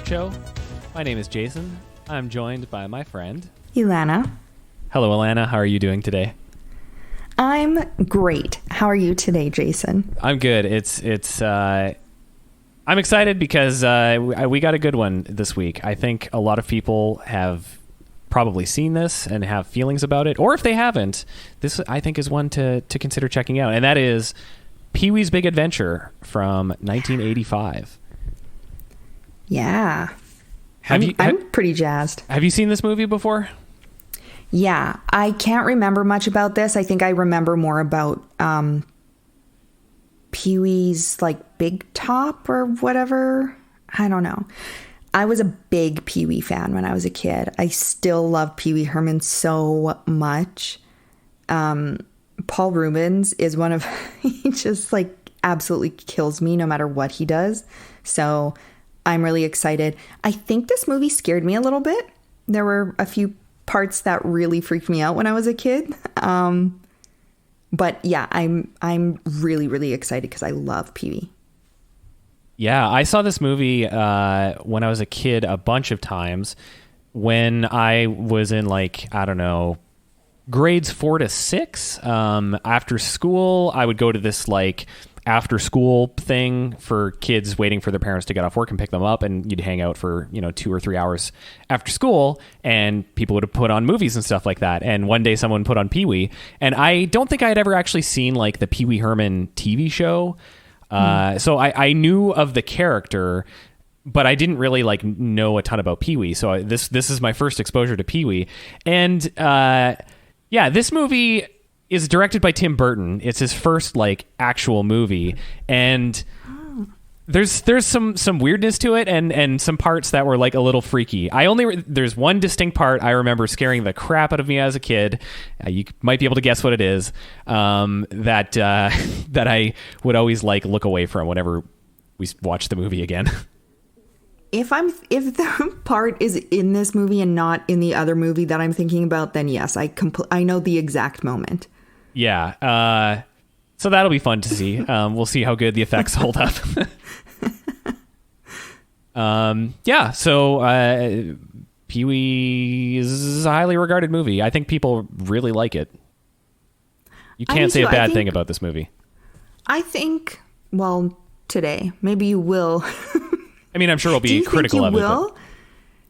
Watcho. My name is Jason. I'm joined by my friend Ilana. Hello, Alana. How are you doing today? I'm great. How are you today, Jason? I'm good. I'm excited because we got a good one this week. I think a lot of people have probably seen this and have feelings about it, or if they haven't, this I think is one to consider checking out, and that is Pee-wee's Big Adventure from 1985. Yeah. I'm pretty jazzed. Have you seen this movie before? Yeah. I can't remember much about this. I think I remember more about Pee-wee's like Big Top or whatever. I don't know. I was a big Pee-wee fan when I was a kid. I still love Pee-wee Herman so much. Paul Rubens is one of, he just like absolutely kills me no matter what he does. So I'm really excited. I think this movie scared me a little bit. There were a few parts that really freaked me out when I was a kid. But yeah, I'm really, really excited because I love Pee-wee. Yeah, I saw this movie when I was a kid a bunch of times. When I was in grades 4 to 6, after school, I would go to this after school thing for kids waiting for their parents to get off work and pick them up, and you'd hang out for 2 or 3 hours after school, and people would have put on movies and stuff like that. And one day someone put on Pee-wee, and I don't think I had ever actually seen the Pee-wee Herman TV show. So I knew of the character, but I didn't really know a ton about Pee-wee. So this is my first exposure to Pee-wee. And this movie is directed by Tim Burton. It's his first actual movie, and there's some weirdness to it, and some parts that were a little freaky. There's one distinct part I remember scaring the crap out of me as a kid. You might be able to guess what it is. That I would always look away from whenever we watch the movie again. If the part is in this movie and not in the other movie that I'm thinking about, then yes, I know the exact moment. Yeah. So that'll be fun to see. We'll see how good the effects hold up. So Pee-wee is a highly regarded movie. I think people really like it. You can't say a bad thing about this movie. I think, today, maybe you will. I mean, I'm sure we'll be critical of it.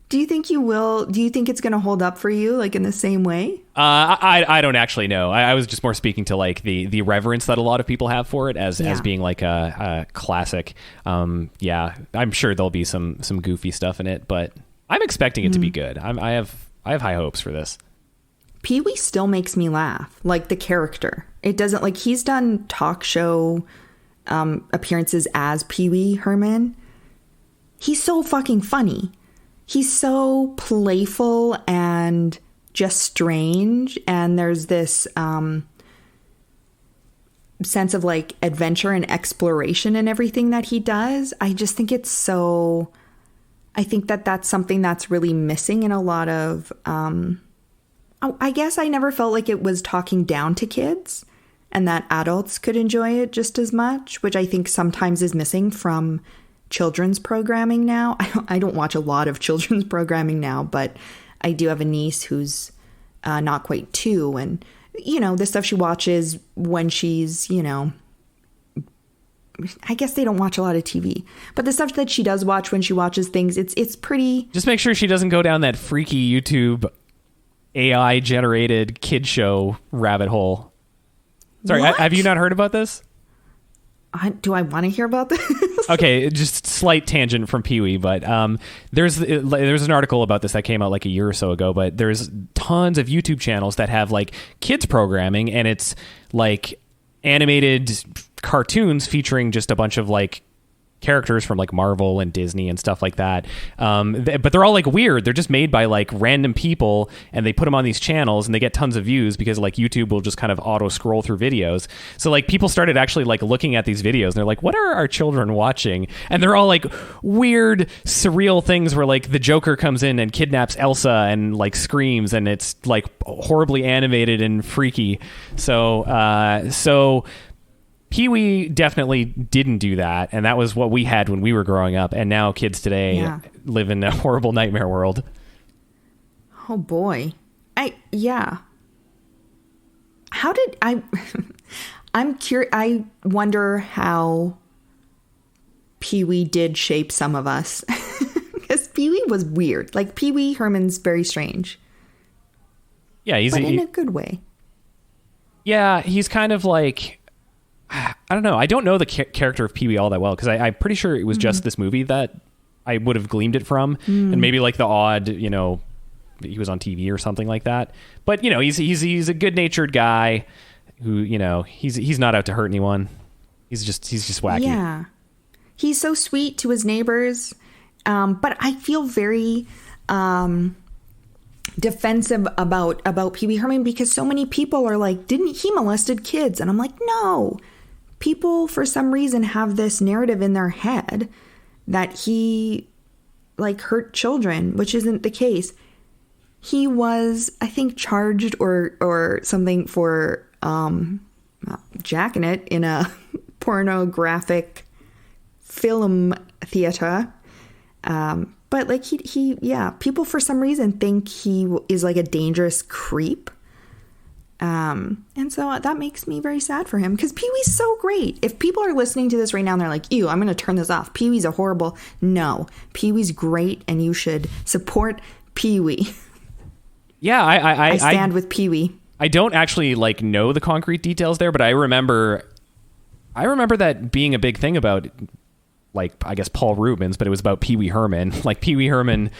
Do you think you will? Do you think it's going to hold up for you, in the same way? I don't actually know. I was just more speaking to the reverence that a lot of people have for it as being a classic. Yeah, I'm sure there'll be some goofy stuff in it, but I'm expecting it to be good. I have high hopes for this. Pee-wee still makes me laugh, the character. It doesn't he's done talk show appearances as Pee-wee Herman. He's so fucking funny. He's so playful and just strange. And there's this sense of adventure and exploration in everything that he does. I just think it's so... I think that's something that's really missing in a lot of... I guess I never felt like it was talking down to kids and that adults could enjoy it just as much, which I think sometimes is missing from children's programming now. I don't watch a lot of children's programming now, but I do have a niece who's not quite 2, and the stuff she watches when she's I guess they don't watch a lot of TV, but the stuff that she does watch when she watches things, it's pretty. Just make sure she doesn't go down that freaky YouTube AI generated kid show rabbit hole. Sorry, have you not heard about this? Do I want to hear about this? Okay, just slight tangent from Pee-wee, but there's an article about this that came out a year or so ago, but there's tons of YouTube channels that have kids programming, and it's animated cartoons featuring just a bunch of characters from Marvel and Disney and stuff like that. But they're all weird. They're just made by random people, and they put them on these channels, and they get tons of views because YouTube will just kind of auto scroll through videos. So people started actually looking at these videos, and they're what are our children watching? And they're all weird, surreal things where the Joker comes in and kidnaps Elsa and screams, and it's horribly animated and freaky. So Pee-wee definitely didn't do that, and that was what we had when we were growing up, and now kids today live in a horrible nightmare world. Oh boy. How did I'm curious. I wonder how Pee-wee did shape some of us. Because Pee-wee was weird. Like, Pee-wee Herman's very strange. Yeah, but in a good way. Yeah, he's kind of like, I don't know. I don't know the character of Pee-wee all that well, because I'm pretty sure it was just this movie that I would have gleaned it from. And maybe like the odd, he was on TV or something like that. But, he's a good-natured guy who, he's not out to hurt anyone. He's just wacky. Yeah. He's so sweet to his neighbors. But I feel very defensive about Pee-wee Herman, because so many people are like, didn't he molested kids? And I'm like, no. People, for some reason, have this narrative in their head that he, hurt children, which isn't the case. He was, I think, charged or something for jacking it in a pornographic film theater. But he people for some reason think he is like a dangerous creep. And so that makes me very sad for him, because Pee-wee's so great. If people are listening to this right now and they're like, ew, I'm going to turn this off, Pee-wee's a horrible. No, Pee-wee's great, and you should support Pee-wee. Yeah, I stand with Pee-wee. I don't actually know the concrete details there, but I remember that being a big thing about, I guess, Paul Rubens, but it was about Pee-wee Herman. Pee-wee Herman,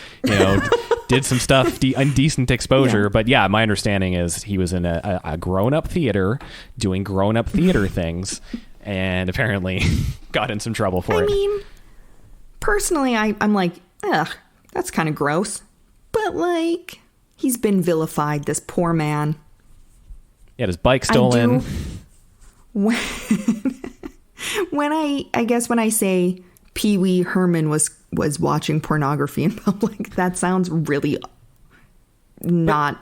did some stuff, indecent exposure. Yeah. But yeah, my understanding is he was in a grown-up theater doing grown-up theater things, and apparently got in some trouble for it. I mean, personally, I'm like, ugh, that's kind of gross. But, he's been vilified, this poor man. He had his bike stolen. When I say Pee-wee Herman was watching pornography in public, that sounds really not.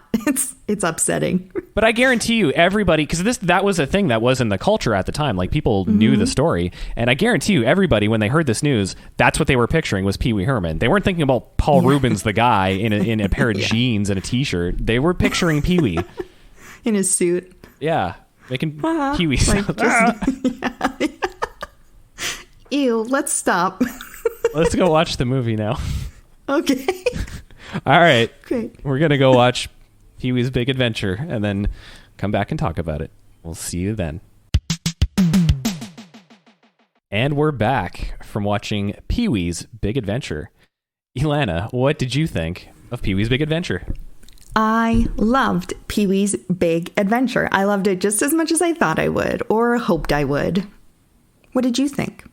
It's upsetting. But I guarantee you, everybody, because that was a thing that was in the culture at the time. People knew the story, and I guarantee you, everybody, when they heard this news, that's what they were picturing was Pee-wee Herman. They weren't thinking about Paul Rubens, the guy in a pair of jeans and a T-shirt. They were picturing Pee-wee in his suit. Yeah, making Pee-wee sound. Ew, let's stop. Let's go watch the movie now. Okay. All right. Great. We're going to go watch Pee-wee's Big Adventure and then come back and talk about it. We'll see you then. And we're back from watching Pee-wee's Big Adventure. Ilana, what did you think of Pee-wee's Big Adventure? I loved Pee-wee's Big Adventure. I loved it just as much as I thought I would, or hoped I would. What did you think?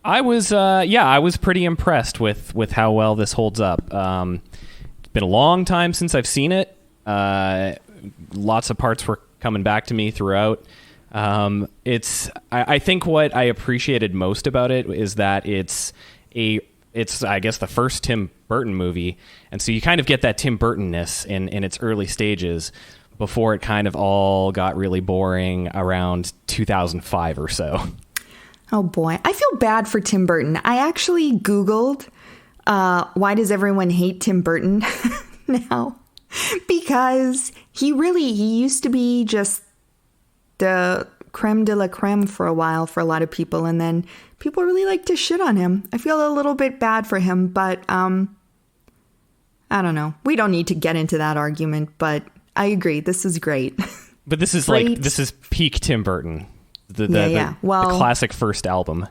I was pretty impressed with how well this holds up. It's been a long time since I've seen it. Lots of parts were coming back to me throughout. I think what I appreciated most about it is that it's I guess the first Tim Burton movie, and so you kind of get that Tim Burton-ness in its early stages before it kind of all got really boring around 2005 or so. Oh boy, I feel bad for Tim Burton. I actually Googled, why does everyone hate Tim Burton now? Because he used to be just the creme de la creme for a while for a lot of people. And then people really like to shit on him. I feel a little bit bad for him, but I don't know. We don't need to get into that argument, but I agree. This is great. But this is this is peak Tim Burton. The classic first album.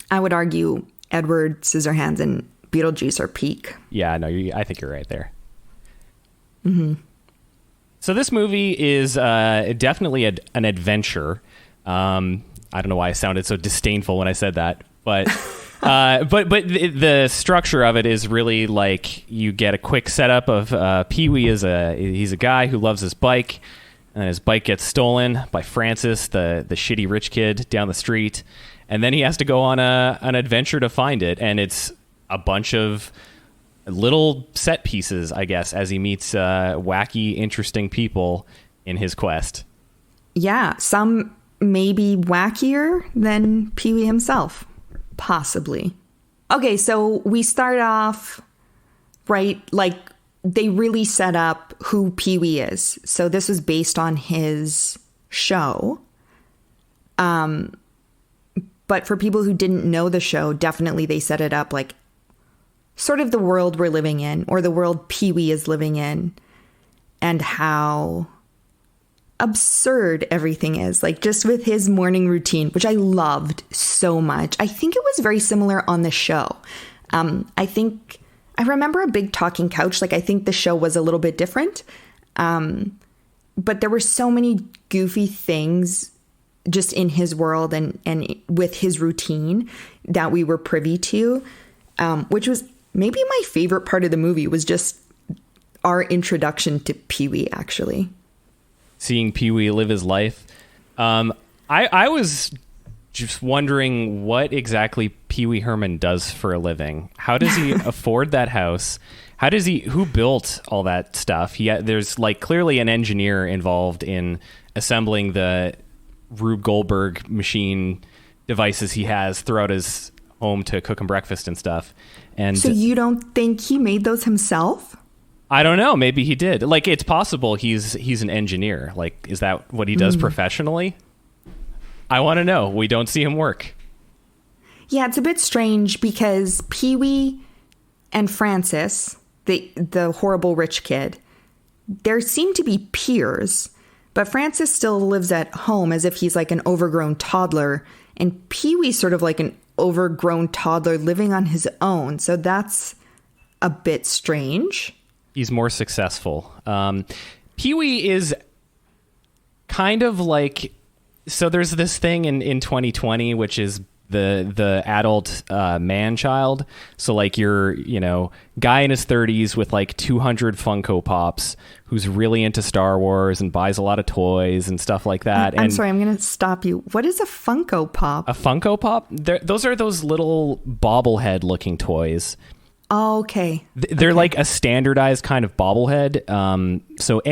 I would argue Edward Scissorhands and Beetlejuice are peak. Yeah, no, I think you're right there. Mm-hmm. So this movie is definitely an adventure. I don't know why I sounded so disdainful when I said that, but but the structure of it is really you get a quick setup of Pee-wee he's a guy who loves his bike. And his bike gets stolen by Francis, the shitty rich kid down the street. And then he has to go on an adventure to find it. And it's a bunch of little set pieces, I guess, as he meets wacky, interesting people in his quest. Yeah, some maybe wackier than Pee-wee himself. Possibly. Okay, so we start off, right, like they really set up who Pee-wee is. So this was based on his show. But for people who didn't know the show, definitely they set it up like sort of the world we're living in, or the world Pee-wee is living in, and how absurd everything is, like just with his morning routine, which I loved so much. I think it was very similar on the show. I remember a big talking couch. Like I think the show was a little bit different. But there were so many goofy things just in his world and with his routine that we were privy to, which was maybe my favorite part of the movie, was just our introduction to Pee-wee, actually. Seeing Pee-wee live his life. I was just wondering what exactly Pee-wee Herman does for a living. How does he afford that house? Who built all that stuff? There's like clearly an engineer involved in assembling the Rube Goldberg machine devices he has throughout his home to cook him breakfast and stuff. And so you don't think he made those himself? I don't know. Maybe he did. Like, it's possible he's an engineer. Like, is that what he does professionally? I want to know. We don't see him work. Yeah, it's a bit strange because Pee-wee and Francis, the horrible rich kid, there seem to be peers, but Francis still lives at home as if he's like an overgrown toddler, and Pee-wee's sort of like an overgrown toddler living on his own. So that's a bit strange. He's more successful. Pee-wee is kind of like, so there's this thing in 2020, which is the adult man child. So like you're, guy in his 30s with like 200 Funko Pops who's really into Star Wars and buys a lot of toys and stuff like that. I'm sorry, I'm going to stop you. What is a Funko Pop? A Funko Pop? Those are those little bobblehead looking toys. Oh, okay. They're like a standardized kind of bobblehead. So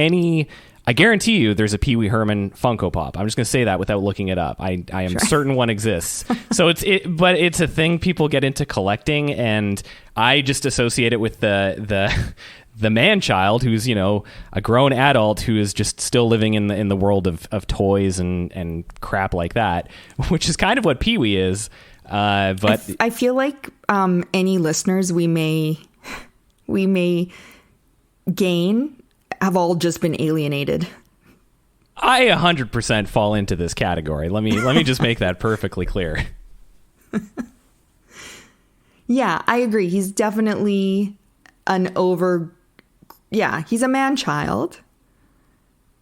I guarantee you there's a Pee-wee Herman Funko Pop. I'm just going to say that without looking it up. I am certain one exists. So but it's a thing people get into collecting, and I just associate it with the man child who's, a grown adult who is just still living in the world of toys and crap like that, which is kind of what Pee-wee is. But I feel like any listeners we may gain have all just been alienated. I 100% fall into this category. Let me just make that perfectly clear. Yeah, I agree. He's definitely he's a man child.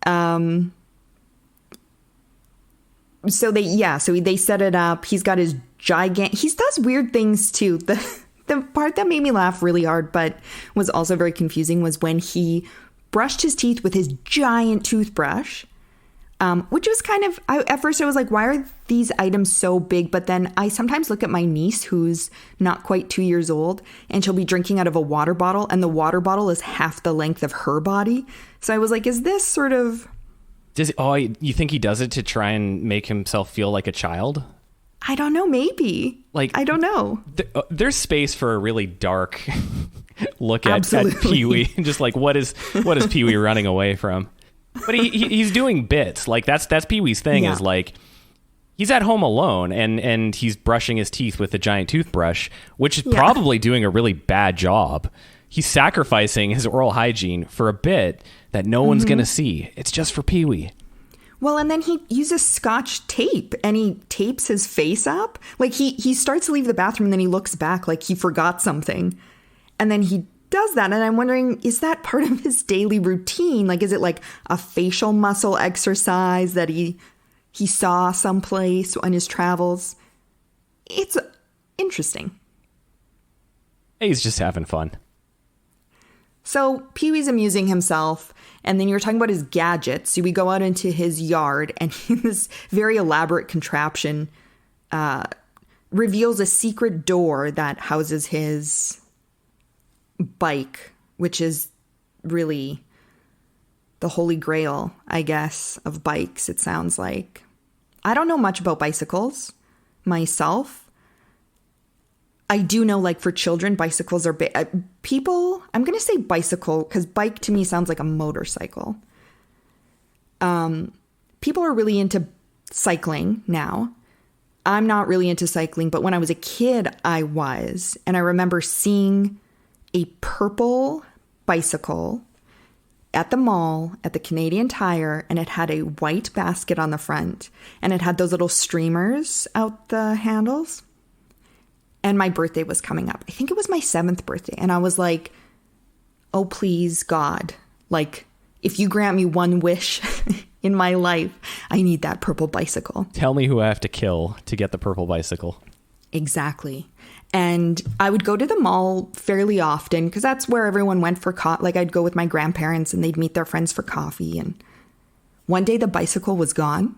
So they set it up. He's got his he does weird things too. The part that made me laugh really hard, but was also very confusing, was when he brushed his teeth with his giant toothbrush, which was kind of, at first I was like, why are these items so big? But then I sometimes look at my niece, who's not quite 2 years old, and she'll be drinking out of a water bottle, and the water bottle is half the length of her body. So I was like, is this sort of... you think he does it to try and make himself feel like a child? I don't know, maybe. Like, I don't know. There's space for a really dark look at Pee-wee. Just like, what is Pee-wee running away from? But he's doing bits. Like, that's Pee-wee's thing, is like, he's at home alone and he's brushing his teeth with a giant toothbrush, which is probably doing a really bad job. He's sacrificing his oral hygiene for a bit that no one's going to see. It's just for Pee-wee. Well, and then he uses Scotch tape and he tapes his face up. Like he starts to leave the bathroom and then he looks back like he forgot something. And then he does that. And I'm wondering, is that part of his daily routine? Like, is it like a facial muscle exercise that he saw someplace on his travels? It's interesting. He's just having fun. So Pee-wee's amusing himself. And then you're talking about his gadgets. So we go out into his yard, and this very elaborate contraption reveals a secret door that houses his bike, which is really the holy grail, I guess, of bikes, it sounds like. I don't know much about bicycles myself. I do know, like, for children, bicycles are big. People, I'm going to say bicycle because bike to me sounds like a motorcycle. People are really into cycling now. I'm not really into cycling, but when I was a kid, I was. And I remember seeing a purple bicycle at the mall at the Canadian Tire, and it had a white basket on the front, and it had those little streamers out the handles. And my birthday was coming up. I think it was my 7th birthday. And I was like, oh, please, God, like, if you grant me one wish in my life, I need that purple bicycle. Tell me who I have to kill to get the purple bicycle. Exactly. And I would go to the mall fairly often because that's where everyone went for like, I'd go with my grandparents and they'd meet their friends for coffee. And one day the bicycle was gone.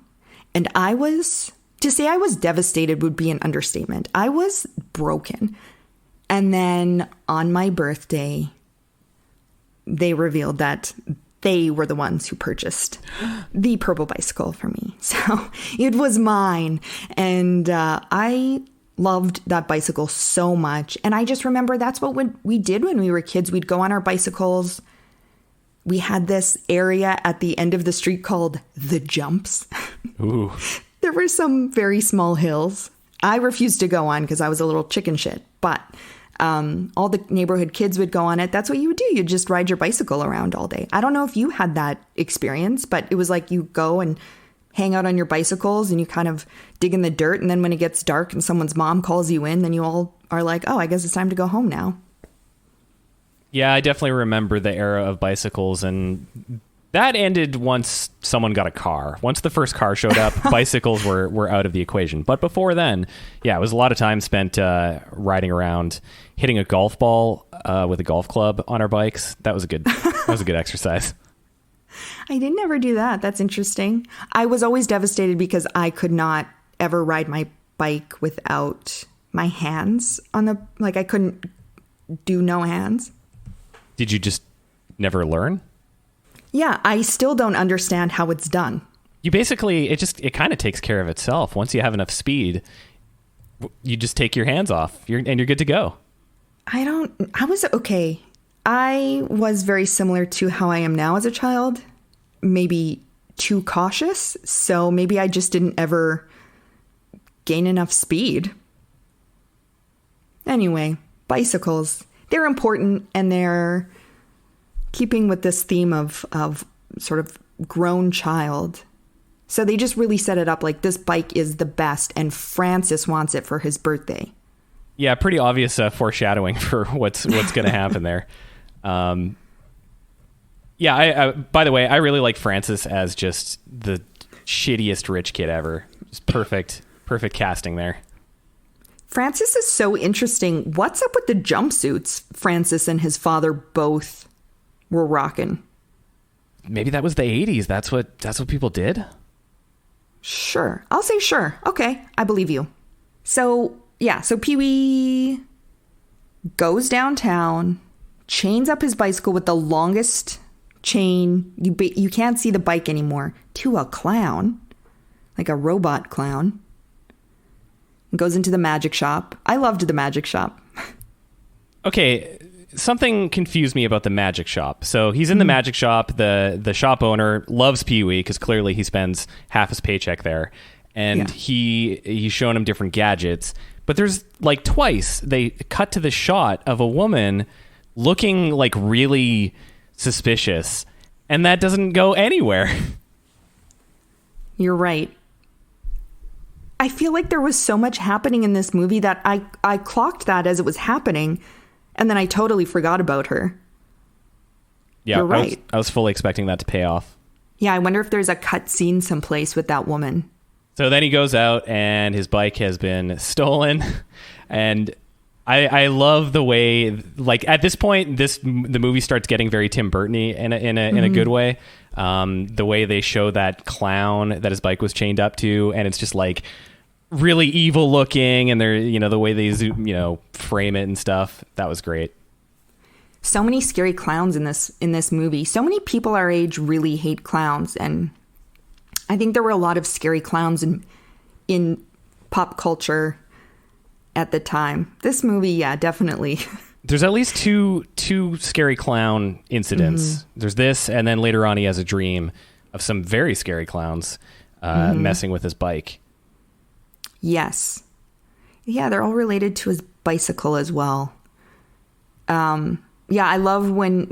And to say I was devastated would be an understatement. I was broken. And then on my birthday, they revealed that they were the ones who purchased the purple bicycle for me. So it was mine. And I loved that bicycle so much. And I just remember that's what we did when we were kids. We'd go on our bicycles. We had this area at the end of the street called the Jumps. Ooh. There were some very small hills. I refused to go on because I was a little chicken shit. But all the neighborhood kids would go on it. That's what you would do. You'd just ride your bicycle around all day. I don't know if you had that experience, but it was like you go and hang out on your bicycles and you kind of dig in the dirt. And then when it gets dark and someone's mom calls you in, then you all are like, oh, I guess it's time to go home now. Yeah, I definitely remember the era of bicycles, and that ended once someone got a car. Once the first car showed up, bicycles were out of the equation. But before then, yeah, it was a lot of time spent riding around, hitting a golf ball with a golf club on our bikes. That was a good exercise. I didn't ever do that. That's interesting. I was always devastated because I could not ever ride my bike without my hands on I couldn't do no hands. Did you just never learn? Yeah, I still don't understand how it's done. You basically, it kind of takes care of itself. Once you have enough speed, you just take your hands off and you're good to go. I was very similar to how I am now as a child, maybe too cautious. So maybe I just didn't ever gain enough speed. Anyway, bicycles, they're important, and they're keeping with this theme of sort of grown child. So they just really set it up like this bike is the best and Francis wants it for his birthday. Yeah, pretty obvious foreshadowing for what's going to happen there. Yeah, I by the way, I really like Francis as just the shittiest rich kid ever. Just perfect casting there. Francis is so interesting. What's up with the jumpsuits Francis and his father both were rocking? Maybe that was the 80s. That's what people did? Sure. I'll say sure. Okay, I believe you. So Pee-wee goes downtown, chains up his bicycle with the longest chain. You can't see the bike anymore, to a clown, like a robot clown. Goes into the magic shop. I loved the magic shop. Okay, something confused me about the magic shop. So he's in the magic shop. The shop owner loves Pee-wee because clearly he spends half his paycheck there. And he's showing him different gadgets. But there's like twice they cut to the shot of a woman looking like really suspicious. And that doesn't go anywhere. You're right. I feel like there was so much happening in this movie that I clocked that as it was happening. And then I totally forgot about her. Yeah, you're right. I was fully expecting that to pay off. Yeah, I wonder if there's a cut scene someplace with that woman. So then he goes out and his bike has been stolen. And I love the way, like at this point, the movie starts getting very Tim Burton-y in a good way. The way they show that clown that his bike was chained up to, and it's just like really evil looking, and they're, the way they zoom, frame it and stuff. That was great. So many scary clowns in this movie. So many people our age really hate clowns, and I think there were a lot of scary clowns in pop culture at the time. This movie, yeah, definitely. There's at least two scary clown incidents. Mm-hmm. There's this, and then later on he has a dream of some very scary clowns messing with his bike. Yes. Yeah, they're all related to his bicycle as well. Yeah, I love when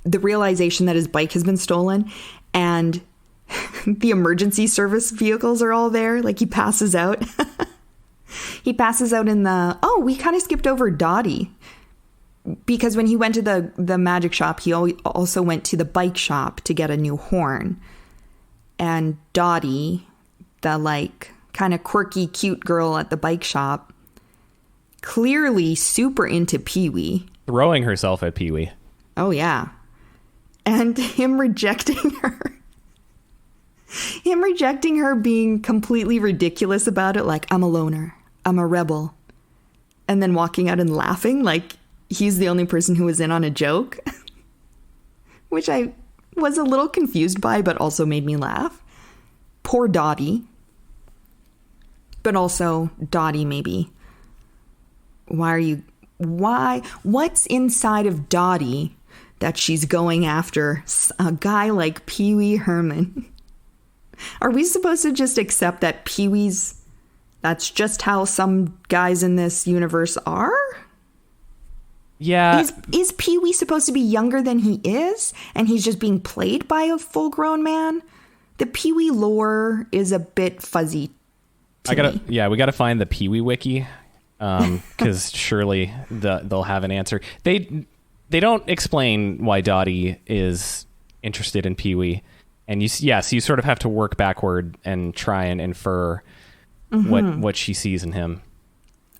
the realization that his bike has been stolen and the emergency service vehicles are all there. Like, he passes out. He passes out in we kind of skipped over Dottie. Because when he went to the magic shop, he also went to the bike shop to get a new horn. And Dottie, the like kind of quirky, cute girl at the bike shop, clearly super into Pee-wee. Throwing herself at Pee-wee. Oh, yeah. And him rejecting her. Him rejecting her, being completely ridiculous about it. Like, I'm a loner. I'm a rebel. And then walking out and laughing like he's the only person who was in on a joke. Which I was a little confused by, but also made me laugh. Poor Dottie. But also, Dottie, maybe. What's inside of Dottie that she's going after a guy like Pee-wee Herman? Are we supposed to just accept that that's just how some guys in this universe are? Yeah. Is Pee-wee supposed to be younger than he is? And he's just being played by a full-grown man? The Pee-wee lore is a bit fuzzy to me. Yeah, we gotta find the Pee-wee wiki. Because surely they'll have an answer. They don't explain why Dottie is interested in Pee-wee. And so you sort of have to work backward and try and infer what she sees in him.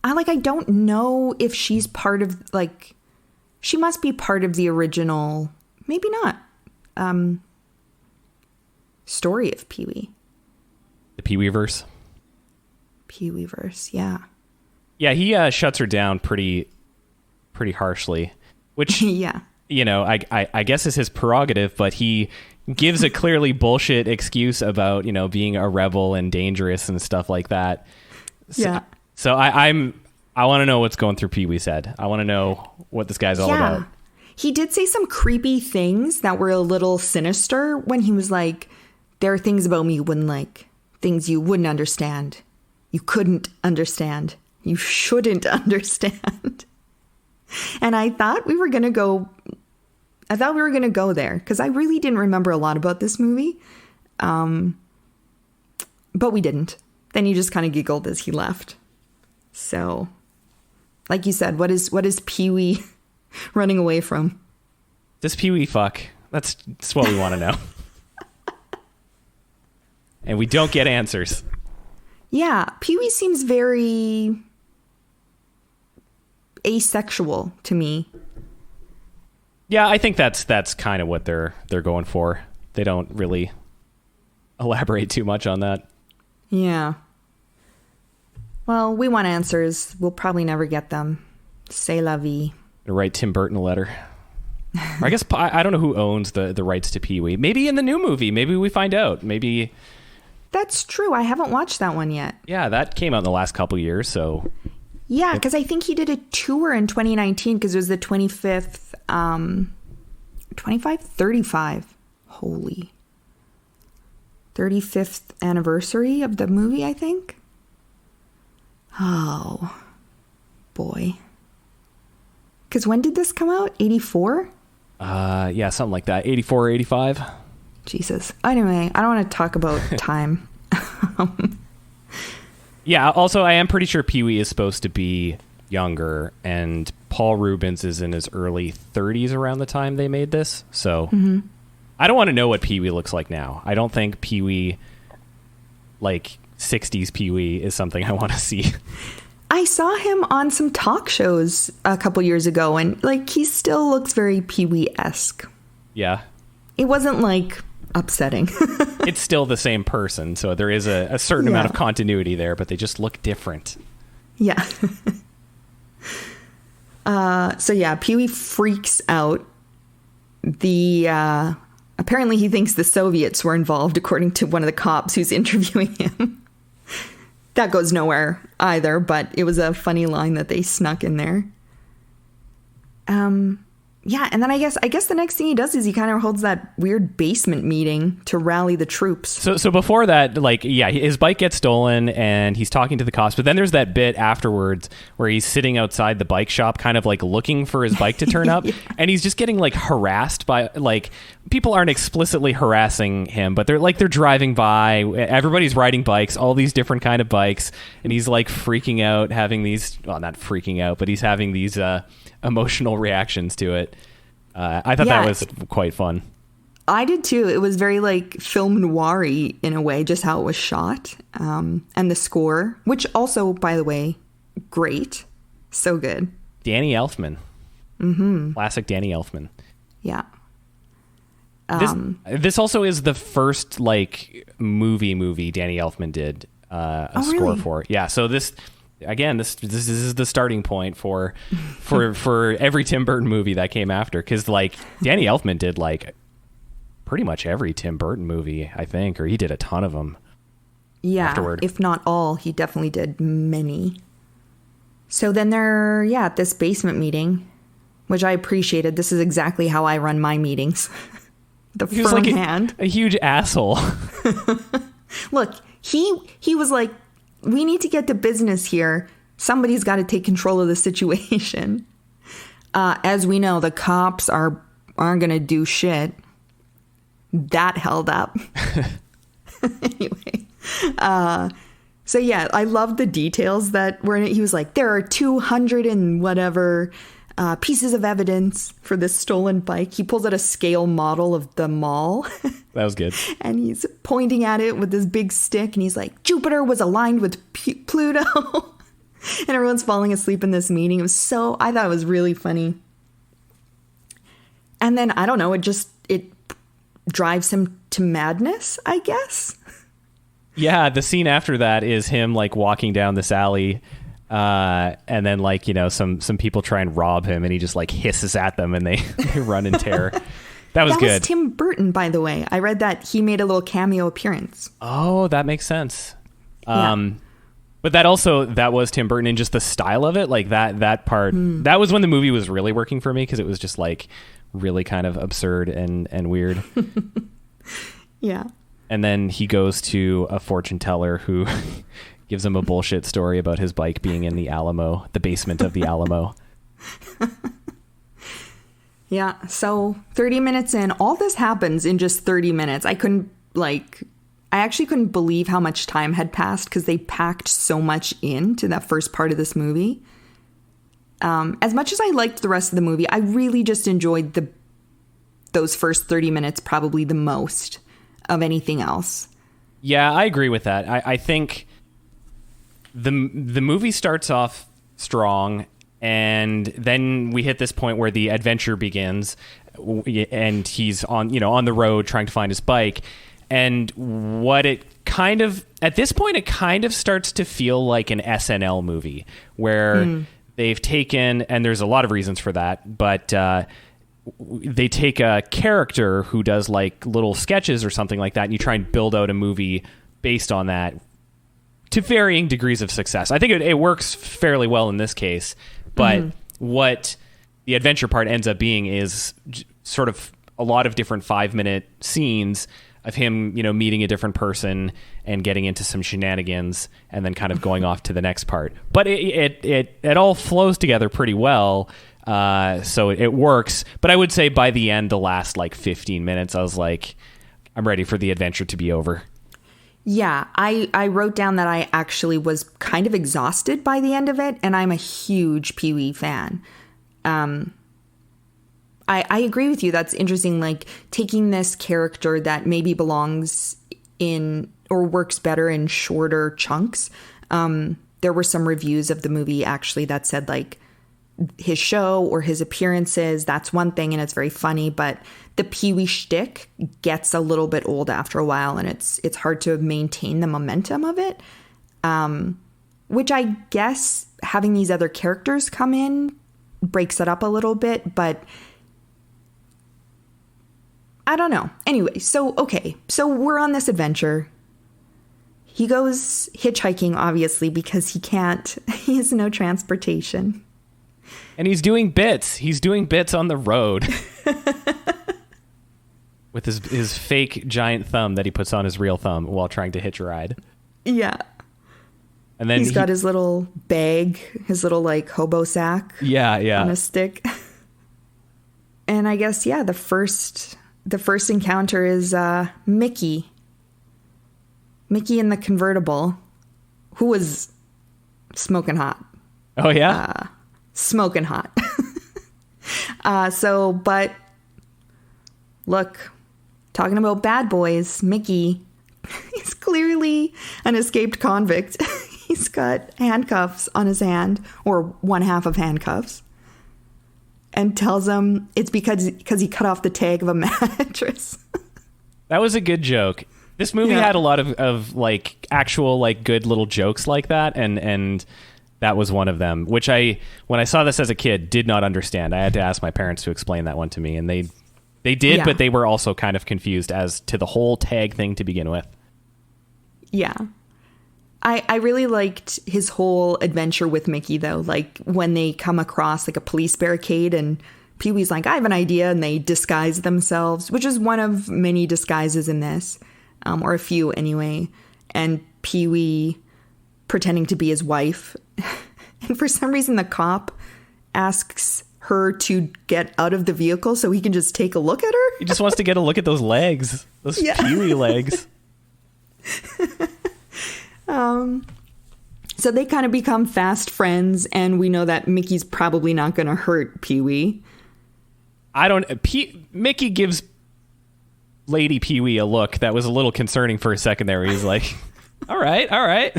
I don't know if she's part of, like, she must be part of the original, maybe not, story of Pee-wee. The Pee-wee-verse? Pee-wee-verse, yeah. Yeah, he shuts her down pretty harshly, which, yeah. I guess is his prerogative, but he gives a clearly bullshit excuse about, being a rebel and dangerous and stuff like that. So I want to know what's going through Pee-wee's head. I want to know what this guy's all about. He did say some creepy things that were a little sinister when he was like, there are things about me you wouldn't like, things you wouldn't understand. You couldn't understand. You shouldn't understand. And I thought we were going to go there because I really didn't remember a lot about this movie. But we didn't. Then he just kind of giggled as he left. So, like you said, what is Pee-wee running away from? This Pee-wee fuck. That's what we want to know. And we don't get answers. Yeah, Pee-wee seems very asexual to me. Yeah, I think that's kind of what they're going for. They don't really elaborate too much on that. Yeah. Well, we want answers. We'll probably never get them. C'est la vie. Write Tim Burton a letter. I guess I don't know who owns the rights to Pee-wee. Maybe in the new movie. Maybe we find out. Maybe. That's true. I haven't watched that one yet. Yeah, that came out in the last couple years, so... Yeah, because I think he did a tour in 2019 because it was the 25th... 35? Holy. 35th anniversary of the movie, I think? Oh, boy. Because when did this come out? 84? Yeah, something like that. 84 or 85. Jesus. Anyway, I don't want to talk about time. Yeah, also, I am pretty sure Pee-wee is supposed to be younger, and Paul Rubens is in his early 30s around the time they made this. So I don't want to know what Pee-wee looks like now. I don't think Pee-wee, like 60s Pee-wee, is something I want to see. I saw him on some talk shows a couple years ago, and like he still looks very Pee-wee-esque. Yeah. It wasn't like upsetting. It's still the same person, so there is a certain amount of continuity there, but they just look different. Yeah. So yeah, Pee-wee freaks out. The Apparently he thinks the Soviets were involved, according to one of the cops who's interviewing him. That goes nowhere either, but it was a funny line that they snuck in there. Yeah, and then I guess the next thing he does is he kind of holds that weird basement meeting to rally the troops. So before that, like, yeah, his bike gets stolen and he's talking to the cops, but then there's that bit afterwards where he's sitting outside the bike shop kind of like looking for his bike to turn up. Yeah. And he's just getting like harassed by, like, people aren't explicitly harassing him, but they're driving by, everybody's riding bikes, all these different kind of bikes, and he's like freaking out, having these, well, not freaking out, but he's having these emotional reactions to it. I thought that was quite fun. I did too. It was very like film noir-y in a way, just how it was shot. And the score, which also, by the way, great. So good. Danny Elfman. Mm-hmm. Classic Danny Elfman. Yeah. This also is the first like movie Danny Elfman did a score really? For. Yeah. So this is the starting point for every Tim Burton movie that came after, because like Danny Elfman did like pretty much every Tim Burton movie, I think, or he did a ton of them. Yeah, afterward. If not all, he definitely did many. So then they're at this basement meeting, which I appreciated. This is exactly how I run my meetings. The he firm was like hand, a huge asshole. Look, he was like, we need to get to business here. Somebody's got to take control of the situation. As we know, the cops aren't going to do shit. That held up. Anyway. So yeah, I love the details that were in it. He was like, there are 200 and whatever pieces of evidence for this stolen bike. He pulls out a scale model of the mall. That was good. And he's pointing at it with this big stick. And he's like, Jupiter was aligned with Pluto. And everyone's falling asleep in this meeting. I thought it was really funny. And then, I don't know, it drives him to madness, I guess. Yeah, the scene after that is him like walking down this alley. And then like, you know, some people try and rob him and he just like hisses at them and they run in terror. That was good. That was Tim Burton, by the way. I read that he made a little cameo appearance. Oh, that makes sense. But that was Tim Burton, and just the style of it, like that part, that was when the movie was really working for me, because it was just like really kind of absurd and weird. Yeah. And then he goes to a fortune teller who gives him a bullshit story about his bike being in the Alamo, the basement of the Alamo. Yeah, so 30 minutes in, all this happens in just 30 minutes. I actually couldn't believe how much time had passed, because they packed so much into that first part of this movie. As much as I liked the rest of the movie, I really just enjoyed those first 30 minutes probably the most of anything else. Yeah, I agree with that. I think the movie starts off strong, and then we hit this point where the adventure begins, and he's on the road trying to find his bike. And at this point, it kind of starts to feel like an SNL movie where they've taken, and there's a lot of reasons for that, but they take a character who does like little sketches or something like that, and you try and build out a movie based on that to varying degrees of success. I think it works fairly well in this case, but what the adventure part ends up being is sort of a lot of different 5-minute scenes of him, you know, meeting a different person and getting into some shenanigans and then kind of going off to the next part. But it all flows together pretty well. So it works. But I would say by the end, the last like 15 minutes, I was like, I'm ready for the adventure to be over. Yeah, I wrote down that I actually was kind of exhausted by the end of it, and I'm a huge Pee-wee fan. I agree with you. That's interesting, like taking this character that maybe belongs in or works better in shorter chunks. There were some reviews of the movie actually that said like his show or his appearances, that's one thing and it's very funny, but the Pee-wee shtick gets a little bit old after a while, and it's hard to maintain the momentum of it. Which I guess having these other characters come in breaks it up a little bit, but I don't know. Anyway, so we're on this adventure. He goes hitchhiking, obviously, because he has no transportation. And he's doing bits. He's doing bits on the road. With his fake giant thumb that he puts on his real thumb while trying to hitch a ride. Yeah. And then he's got his little bag, his little like hobo sack. Yeah. On a stick. And I guess, the first encounter is Mickey. Mickey in the convertible, who was smoking hot. Oh, yeah? Smoking hot. But look, talking about bad boys, Mickey is clearly an escaped convict. He's got handcuffs on his hand, or one half of handcuffs, and tells him it's because he cut off the tag of a mattress. That was a good joke. This movie had a lot of like actual like good little jokes like that, and that was one of them, which when I saw this as a kid, did not understand. I had to ask my parents to explain that one to me, and they did, but they were also kind of confused as to the whole tag thing to begin with. Yeah. I really liked his whole adventure with Mickey, though. Like, when they come across, like, a police barricade, and Pee-wee's like, I have an idea, and they disguise themselves, which is one of many disguises in this, or a few anyway. And Pee-wee pretending to be his wife. And for some reason, the cop asks her to get out of the vehicle so he can just take a look at her. He just wants to get a look at those legs. Those Pee-wee legs. So they kind of become fast friends, and we know that Mickey's probably not going to hurt Pee-wee. Mickey gives Lady Pee-wee a look that was a little concerning for a second there. He's like, all right.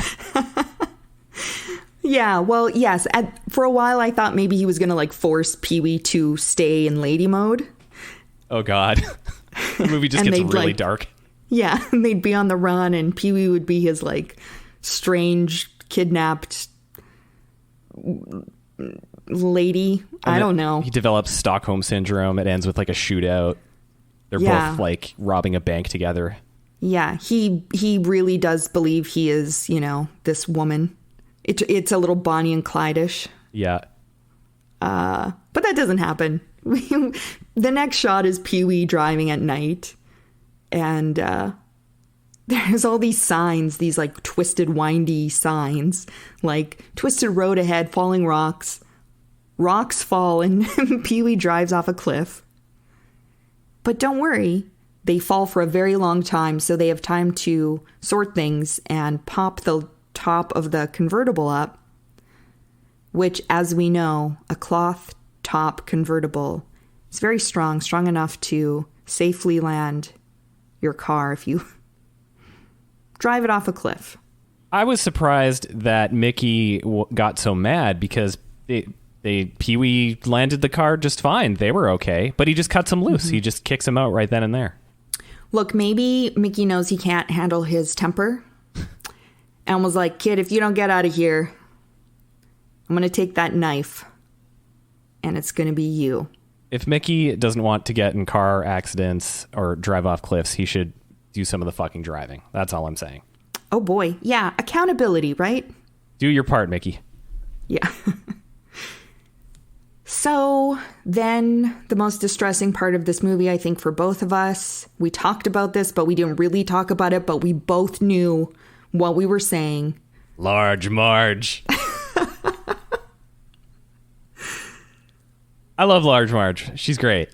Yeah, well, yes. For a while, I thought maybe he was going to like force Pee-wee to stay in lady mode. Oh, God. The movie just gets really dark. Yeah, and they'd be on the run, and Pee-wee would be his like strange, kidnapped lady. I don't know. He develops Stockholm syndrome. It ends with like a shootout. They're both like robbing a bank together. Yeah, he really does believe he is, this woman. It's a little Bonnie and Clyde-ish. Yeah. But that doesn't happen. The next shot is Pee-wee driving at night. And there's all these signs, these like twisted, windy signs, like twisted road ahead, falling rocks fall, and Pee-wee drives off a cliff. But don't worry, they fall for a very long time, so they have time to sort things and pop the top of the convertible up, which, as we know, a cloth top convertible is very strong enough to safely land your car if you drive it off a cliff. I was surprised that Mickey got so mad because Pee-wee landed the car just fine. They were okay, but he just cuts him loose. Mm-hmm. He just kicks him out right then and there. Look, maybe Mickey knows he can't handle his temper and was like, kid, if you don't get out of here, I'm going to take that knife and it's going to be you. If Mickey doesn't want to get in car accidents or drive off cliffs, he should do some of the fucking driving. That's all I'm saying. Oh boy. Yeah. Accountability, right? Do your part, Mickey. Yeah. So then the most distressing part of this movie, I think, for both of us, we talked about this, but we didn't really talk about it, but we both knew what we were saying. Large Marge. I love Large Marge. She's great.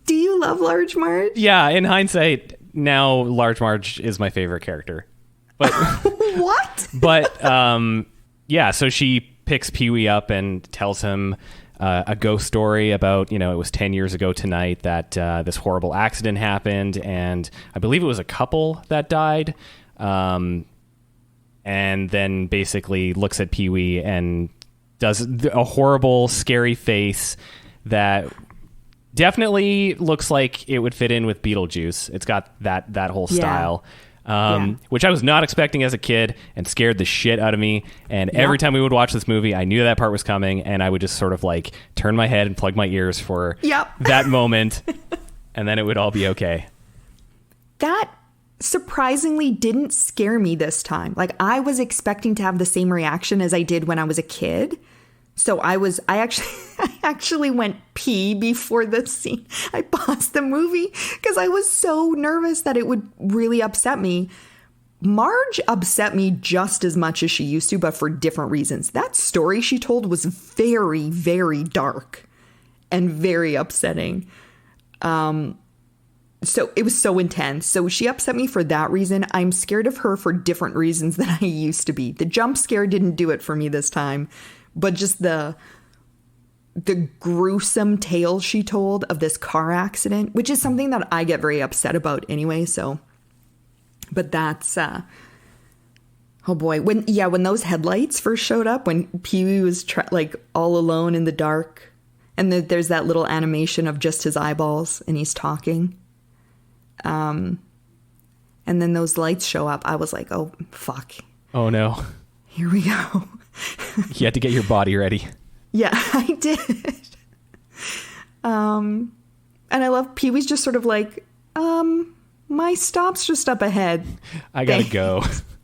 Do you love Large Marge? Yeah, in hindsight, now Large Marge is my favorite character. But what? But yeah, so she picks Pee-wee up and tells him a ghost story about, it was 10 years ago tonight that this horrible accident happened, and I believe it was a couple that died. And then basically looks at Pee-wee and does a horrible, scary face that definitely looks like it would fit in with Beetlejuice. It's got that whole style, which I was not expecting as a kid and scared the shit out of me. And every time we would watch this movie, I knew that part was coming, and I would just sort of like turn my head and plug my ears for that moment, and then it would all be okay. that surprisingly didn't scare me this time. Like, I was expecting to have the same reaction as I did when I was a kid. So I actually went pee before the scene. I paused the movie because I was so nervous that it would really upset me. Marge upset me just as much as she used to, but for different reasons. That story she told was very, very dark and very upsetting. So it was so intense. So she upset me for that reason. I'm scared of her for different reasons than I used to be. The jump scare didn't do it for me this time, but just the gruesome tale she told of this car accident, which is something that I get very upset about anyway. So, but that's, oh boy, when those headlights first showed up, when Pee-wee was like all alone in the dark, and there's that little animation of just his eyeballs and he's talking. And then those lights show up. I was like, oh, fuck. Oh, no. Here we go. You had to get your body ready. Yeah, I did. And I love Pee-wee's just sort of like, my stop's just up ahead. I gotta go.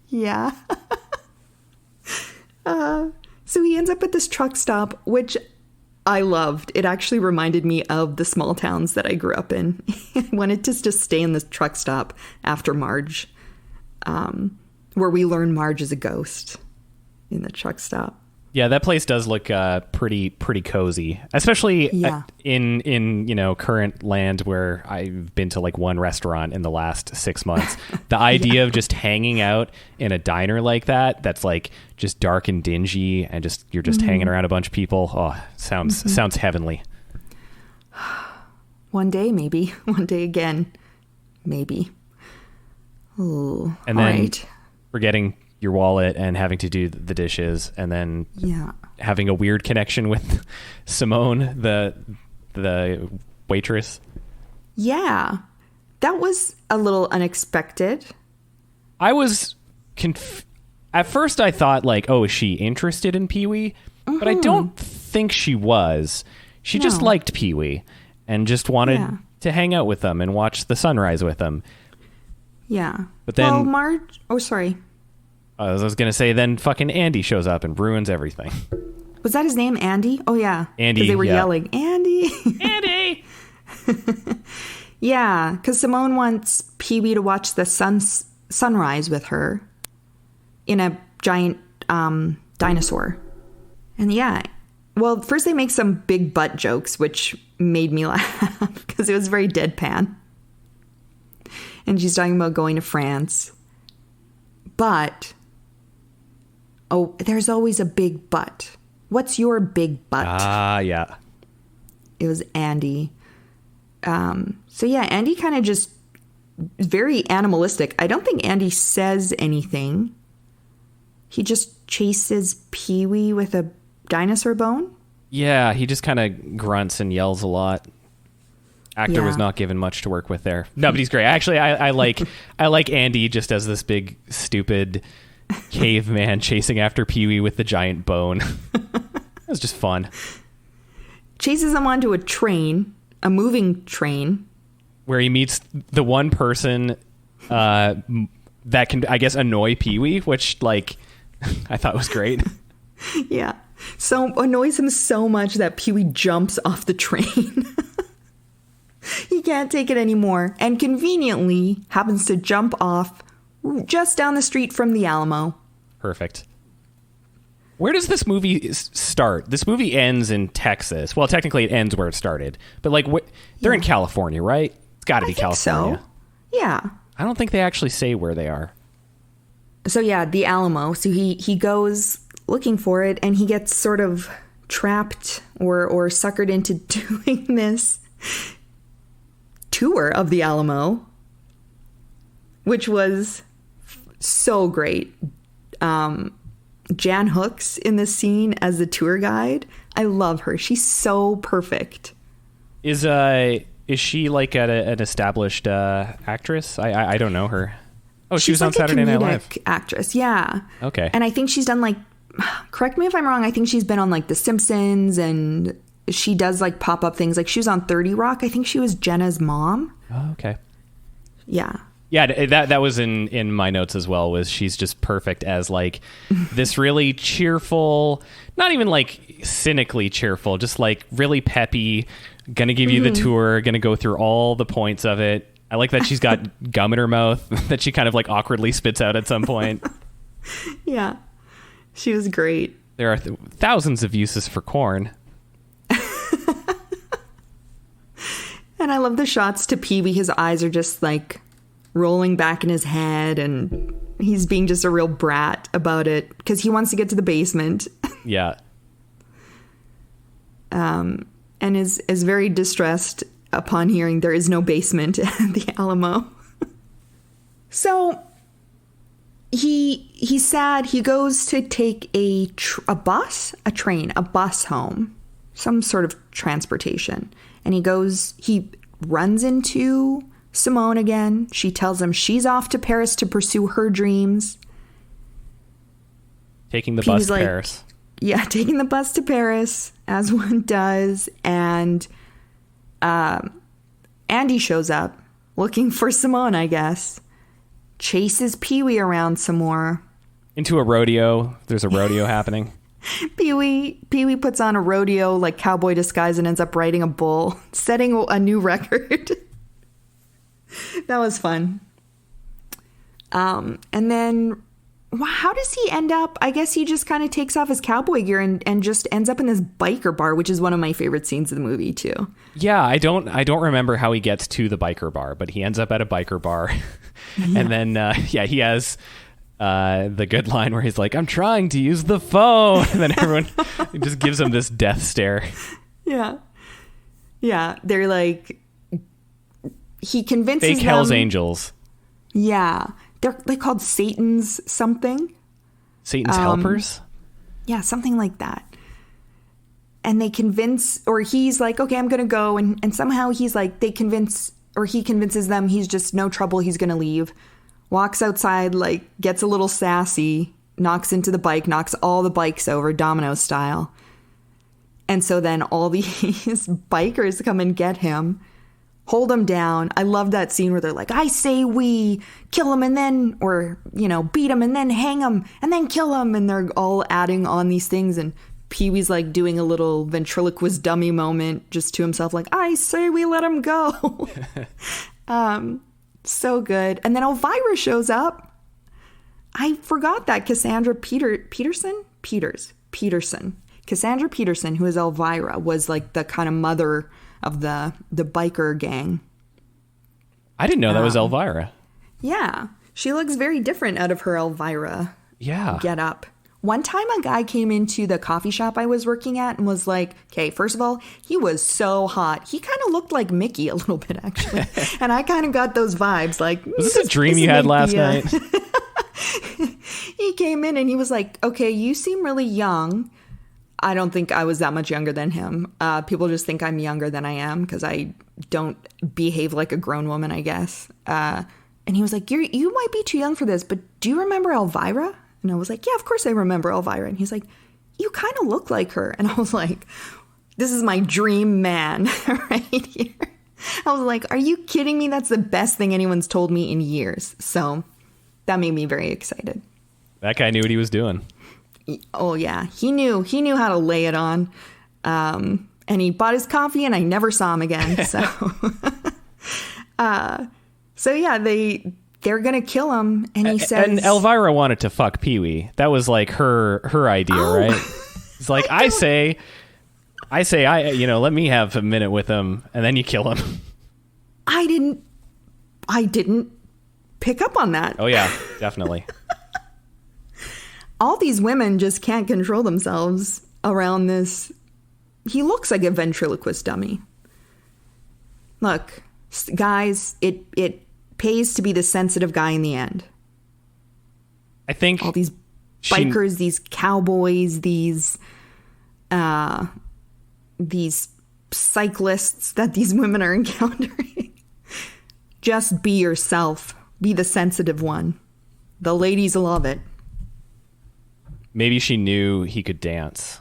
Yeah. So he ends up at this truck stop, which I loved. It actually reminded me of the small towns that I grew up in. I wanted to just stay in this truck stop after Marge, where we learn Marge is a ghost in the truck stop. Yeah, that place does look pretty cozy, especially in current land where I've been to like one restaurant in the last 6 months. The idea of just hanging out in a diner like that's like just dark and dingy, and you're just hanging around a bunch of people. Oh, sounds heavenly. One day, maybe. One day again, maybe. Ooh, and then forgetting your wallet and having to do the dishes, and then having a weird connection with Simone, the waitress. Yeah, that was a little unexpected. I was at first I thought like, oh, is she interested in Pee-wee? Mm-hmm. But I don't think she was. She just liked Pee-wee and just wanted to hang out with them and watch the sunrise with them. Yeah. But then Marge... Oh, sorry. I was going to say, then fucking Andy shows up and ruins everything. Was that his name, Andy? Oh, yeah. Andy, because they were yelling, Andy! Andy! Yeah, because Simone wants Pee-wee to watch the sunrise with her in a giant dinosaur. And well, first they make some big butt jokes, which made me laugh because it was very deadpan. And she's talking about going to France. But... oh, there's always a big butt. What's your big butt? Yeah. It was Andy. So yeah, Andy kind of just very animalistic. I don't think Andy says anything. He just chases Pee-wee with a dinosaur bone. Yeah, he just kind of grunts and yells a lot. Actor was not given much to work with there. No, but he's great. Actually, I like Andy just as this big stupid caveman chasing after Pee-wee with the giant bone. It was just fun. Chases him onto a train, a moving train, where he meets the one person that can, I guess, annoy Pee-wee, which like I thought was great. Yeah, so annoys him so much that Pee-wee jumps off the train. He can't take it anymore, and conveniently happens to jump off just down the street from the Alamo. Perfect. Where does this movie start? This movie ends in Texas. Well, technically it ends where it started. But like, they're in California, right? It's got to be California. So. Yeah. I don't think they actually say where they are. So yeah, the Alamo. So he goes looking for it, and he gets sort of trapped or suckered into doing this tour of the Alamo, which was so great. Jan Hooks in this scene as the tour guide. I love her. She's so perfect. Is she like an established actress? I don't know her. Oh, she was on Saturday Night Live. Actress, yeah. Okay. And I think she's done like, correct me if I'm wrong, I think she's been on like The Simpsons, and she does like pop up things. Like she was on 30 Rock. I think she was Jenna's mom. Oh, okay. Yeah. Yeah, that was in my notes as well, was she's just perfect as like this really cheerful, not even like cynically cheerful, just like really peppy, gonna give you the tour, gonna go through all the points of it. I like that she's got gum in her mouth that she kind of like awkwardly spits out at some point. Yeah, she was great. There are thousands of uses for corn. And I love the shots to Pee-wee. His eyes are just like rolling back in his head, and he's being just a real brat about it because he wants to get to the basement. Yeah. And is very distressed upon hearing there is no basement at the Alamo. So he's sad. He goes to take a bus home, some sort of transportation. And he runs into Simone again. She tells him she's off to Paris to pursue her dreams. Taking the bus to Paris. Yeah, taking the bus to Paris, as one does. And Andy shows up looking for Simone, I guess. Chases Pee-wee around some more. Into a rodeo. There's a rodeo happening. Pee-wee puts on a rodeo like cowboy disguise and ends up riding a bull, setting a new record. That was fun. And then how does he end up? I guess he just kind of takes off his cowboy gear and just ends up in this biker bar, which is one of my favorite scenes of the movie too. Yeah, I don't remember how he gets to the biker bar, but he ends up at a biker bar. Yeah. And then he has the good line where he's like, "I'm trying to use the phone," and then everyone just gives him this death stare. Yeah, they're like, he convinces fake them, Hell's Angels. Yeah, they're called Satan's something. Satan's helpers. Yeah, something like that. And they convince, or he's like, "Okay, I'm gonna go," and somehow he's like, he convinces them he's just no trouble. He's gonna leave. Walks outside, like, gets a little sassy, knocks into the bike, knocks all the bikes over, domino style. And so then all these bikers come and get him, hold him down. I love that scene where they're like, "I say we kill him and then," or, beat him and then hang him and then kill him. And they're all adding on these things. And Pee-wee's like doing a little ventriloquist dummy moment just to himself, like, "I say we let him go." So good. And then Elvira shows up. I forgot that Cassandra Peterson. Cassandra Peterson, who is Elvira, was like the kind of mother of the biker gang. I didn't know that was Elvira. Yeah. She looks very different out of her Elvira get up. One time a guy came into the coffee shop I was working at and was like, okay, first of all, he was so hot. He kind of looked like Mickey a little bit, actually. And I kind of got those vibes. Like, was this a dream you had last night? He came in and he was like, "Okay, you seem really young." I don't think I was that much younger than him. People just think I'm younger than I am because I don't behave like a grown woman, I guess. And he was like, you might be too young for this, but do you remember Elvira? And I was like, "Yeah, of course I remember Elvira." And he's like, "You kind of look like her." And I was like, this is my dream man right here. I was like, are you kidding me? That's the best thing anyone's told me in years. So that made me very excited. That guy knew what he was doing. Oh, yeah. He knew how to lay it on. And he bought his coffee and I never saw him again. So, so yeah, they're going to kill him. And he says... And Elvira wanted to fuck Pee-wee. That was like her idea, right? It's like, I say, let me have a minute with him and then you kill him. I didn't pick up on that. Oh, yeah, definitely. All these women just can't control themselves around this. He looks like a ventriloquist dummy. Look, guys, it pays to be the sensitive guy in the end. I think all these bikers, these cowboys, these cyclists that these women are encountering. Just be yourself. Be the sensitive one. The ladies love it. Maybe she knew he could dance.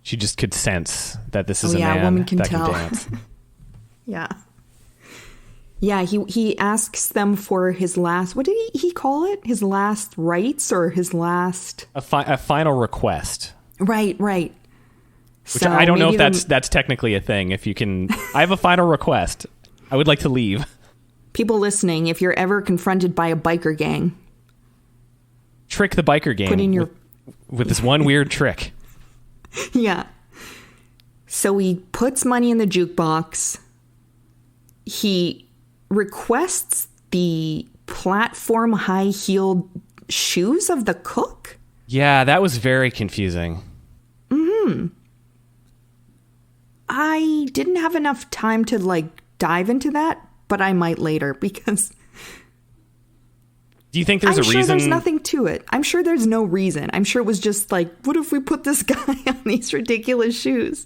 She just could sense that this is a man woman can that tell. can dance. Yeah. Yeah, he asks them for his last, what did he call it? His last rites or his last... A final request. Right. Which So I don't know maybe if that's technically a thing. If you can... I have a final request. I would like to leave. People listening, if you're ever confronted by a biker gang... Trick the biker gang Put in your... with this one weird trick. Yeah. So he puts money in the jukebox. He requests the platform high-heeled shoes of the cook. Yeah, that was very confusing. I didn't have enough time to dive into that, but I might later because Do you think there's a reason? There's nothing to it. I'm sure there's no reason. I'm sure it was just what if we put this guy on these ridiculous shoes?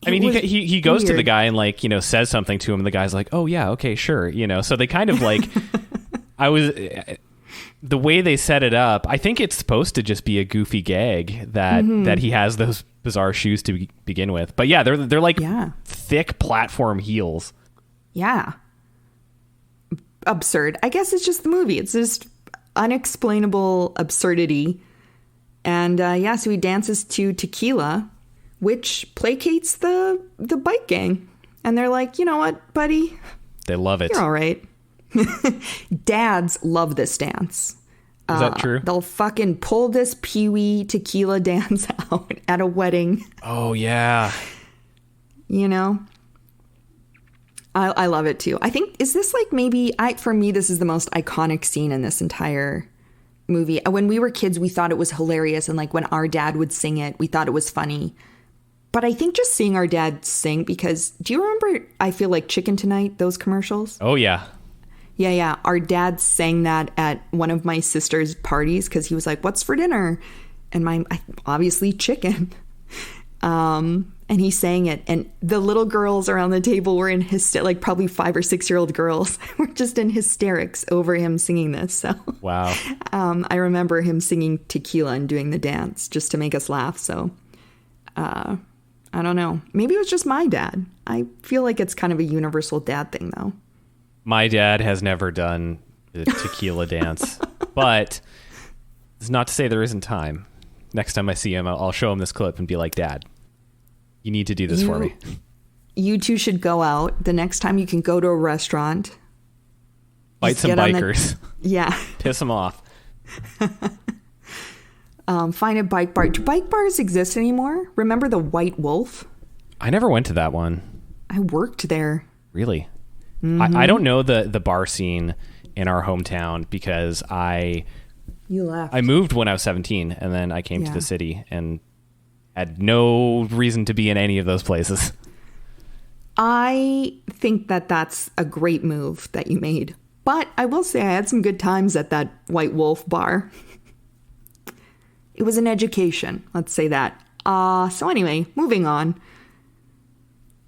I mean, he goes to the guy and says something to him, and the guy's like, "Oh yeah, okay, sure," So they kind of the way they set it up. I think it's supposed to just be a goofy gag that he has those bizarre shoes to begin with. But yeah, they're thick platform heels. Yeah, absurd. I guess it's just the movie. It's just unexplainable absurdity. And so he dances to Tequila, which placates the bike gang. And they're like, you know what, buddy? They love it. You're all right. Dads love this dance. Is that true? They'll fucking pull this Pee-wee tequila dance out at a wedding. Oh, yeah. I love it too. I think, is this for me, this is the most iconic scene in this entire movie. When we were kids, we thought it was hilarious. And when our dad would sing it, we thought it was funny. But I think just seeing our dad sing, because do you remember I Feel Like Chicken Tonight, those commercials? Oh, yeah. Yeah. Our dad sang that at one of my sister's parties because he was like, what's for dinner? And obviously chicken. And he sang it. And the little girls around the table were in probably 5 or 6 year old girls were just in hysterics over him singing this. So wow. I remember him singing Tequila and doing the dance just to make us laugh. So I don't know. Maybe it was just my dad. I feel like it's kind of a universal dad thing, though. My dad has never done the tequila dance, but it's not to say there isn't time. Next time I see him, I'll show him this clip and be like, Dad, you need to do this for me. You two should go out. The next time you can go to a restaurant. Fight some bikers. Yeah. Piss them off. Find a bike bar. Do bike bars exist anymore? Remember the White Wolf? I never went to that one. I worked there. Really? Mm-hmm. I don't know the bar scene in our hometown because You left. I moved when I was 17 and then I came to the city and had no reason to be in any of those places. I think that's a great move that you made. But I will say I had some good times at that White Wolf bar. It was an education, let's say that. So anyway, moving on.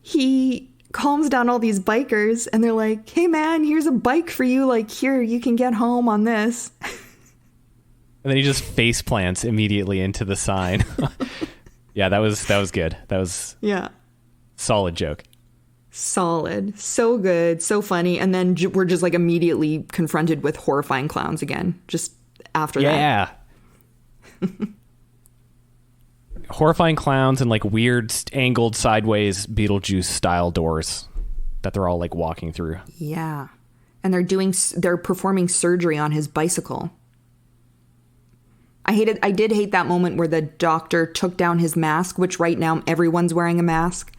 He calms down all these bikers and they're like, hey man, here's a bike for you. Here, you can get home on this. And then he just face plants immediately into the sign. Yeah, that was good. That was solid joke. Solid. So good. So funny. And then we're just immediately confronted with horrifying clowns again. Just after that. Yeah. Horrifying clowns and weird angled sideways Beetlejuice style doors that they're all walking through. Yeah. And they're performing surgery on his bicycle. I did hate that moment where the doctor took down his mask, which right now everyone's wearing a mask,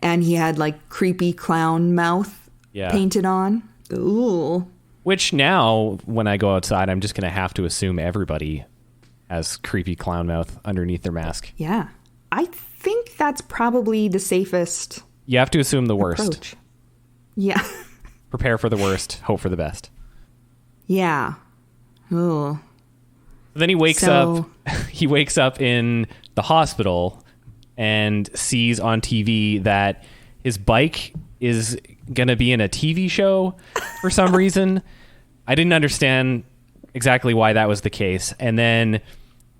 and he had creepy clown mouth painted on. Ooh. Which now, when I go outside, I'm just going to have to assume everybody has creepy clown mouth underneath their mask. Yeah. I think that's probably the safest. You have to assume the worst. Approach. Yeah. Prepare for the worst, hope for the best. Yeah. Oh. Then he wakes up. He wakes up in the hospital and sees on TV that his bike is going to be in a TV show for some reason. I didn't understand exactly why that was the case. And then,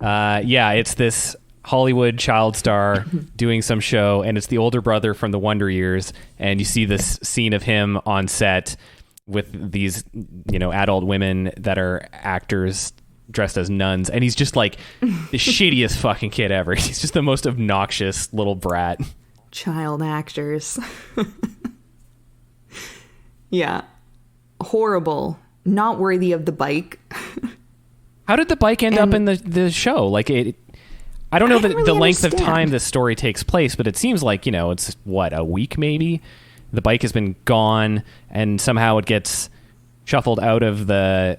it's this Hollywood child star doing some show, and it's the older brother from the Wonder Years, and you see this scene of him on set with these, adult women that are actors dressed as nuns, and he's just like the shittiest fucking kid ever. He's just the most obnoxious little brat. Child actors. Yeah. Horrible. Not worthy of the bike. How did the bike end up in the show? Like I don't know the length of time this story takes place, but it seems like, it's a week maybe? The bike has been gone, and somehow it gets shuffled out of the